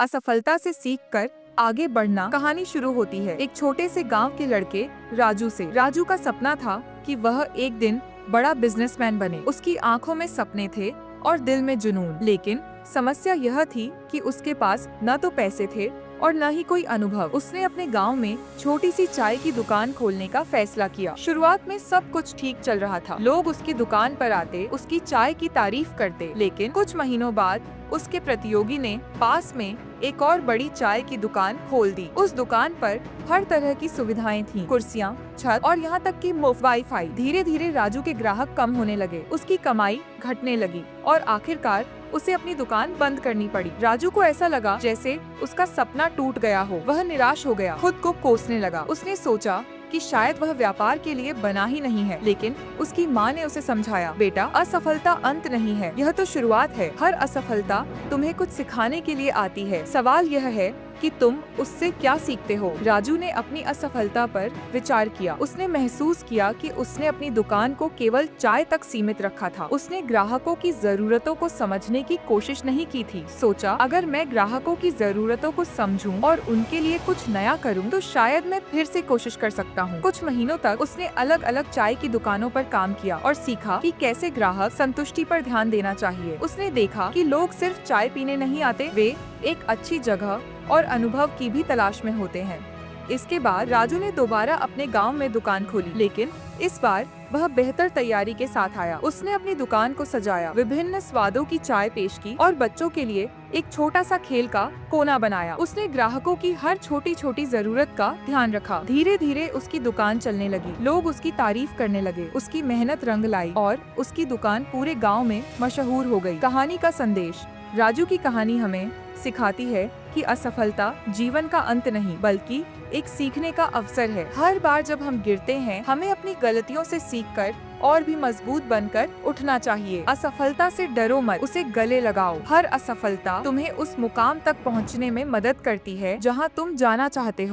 असफलता से सीखकर आगे बढ़ना कहानी शुरू होती है एक छोटे से गांव के लड़के राजू से। राजू का सपना था कि वह एक दिन बड़ा बिजनेसमैन बने। उसकी आंखों में सपने थे और दिल में जुनून। लेकिन समस्या यह थी कि उसके पास न तो पैसे थे और न ही कोई अनुभव। उसने अपने गांव में छोटी सी चाय की दुकान खोलने का फैसला किया। शुरुआत में सब कुछ ठीक चल रहा था। लोग उसकी दुकान पर आते, उसकी चाय की तारीफ करते। लेकिन कुछ महीनों बाद उसके प्रतियोगी ने पास में एक और बड़ी चाय की दुकान खोल दी। उस दुकान पर हर तरह की सुविधाएं थीं, कुर्सियां, छत और यहाँ तक कि मुफ्त वाईफाई। धीरे धीरे राजू के ग्राहक कम होने लगे, उसकी कमाई घटने लगी और आखिरकार उसे अपनी दुकान बंद करनी पड़ी। राजू को ऐसा लगा जैसे उसका सपना टूट गया हो। वह निराश हो गया, खुद को कोसने लगा। उसने सोचा कि शायद वह व्यापार के लिए बना ही नहीं है। लेकिन उसकी माँ ने उसे समझाया, बेटा, असफलता अंत नहीं है, यह तो शुरुआत है। हर असफलता तुम्हें कुछ सिखाने के लिए आती है। सवाल यह है कि तुम उससे क्या सीखते हो। राजू ने अपनी असफलता पर विचार किया। उसने महसूस किया कि उसने अपनी दुकान को केवल चाय तक सीमित रखा था। उसने ग्राहकों की जरूरतों को समझने की कोशिश नहीं की थी। सोचा, अगर मैं ग्राहकों की जरूरतों को समझूं और उनके लिए कुछ नया करूं, तो शायद मैं फिर से कोशिश कर सकता हूं। कुछ महीनों तक उसने अलग अलग चाय की दुकानों पर काम किया और सीखा कि कैसे ग्राहक संतुष्टि पर ध्यान देना चाहिए। उसने देखा कि लोग सिर्फ चाय पीने नहीं आते, वे एक अच्छी जगह और अनुभव की भी तलाश में होते हैं। इसके बाद राजू ने दोबारा अपने गांव में दुकान खोली, लेकिन इस बार वह बेहतर तैयारी के साथ आया। उसने अपनी दुकान को सजाया, विभिन्न स्वादों की चाय पेश की और बच्चों के लिए एक छोटा सा खेल का कोना बनाया। उसने ग्राहकों की हर छोटी छोटी जरूरत का ध्यान रखा। धीरे धीरे उसकी दुकान चलने लगी, लोग उसकी तारीफ करने लगे। उसकी मेहनत रंग लाई और उसकी दुकान पूरे गाँव में मशहूर हो गयी। कहानी का संदेश। राजू की कहानी हमें सिखाती है कि असफलता जीवन का अंत नहीं, बल्कि एक सीखने का अवसर है। हर बार जब हम गिरते हैं, हमें अपनी गलतियों से सीखकर और भी मजबूत बनकर उठना चाहिए। असफलता से डरो मत, उसे गले लगाओ। हर असफलता तुम्हें उस मुकाम तक पहुंचने में मदद करती है जहां तुम जाना चाहते हो।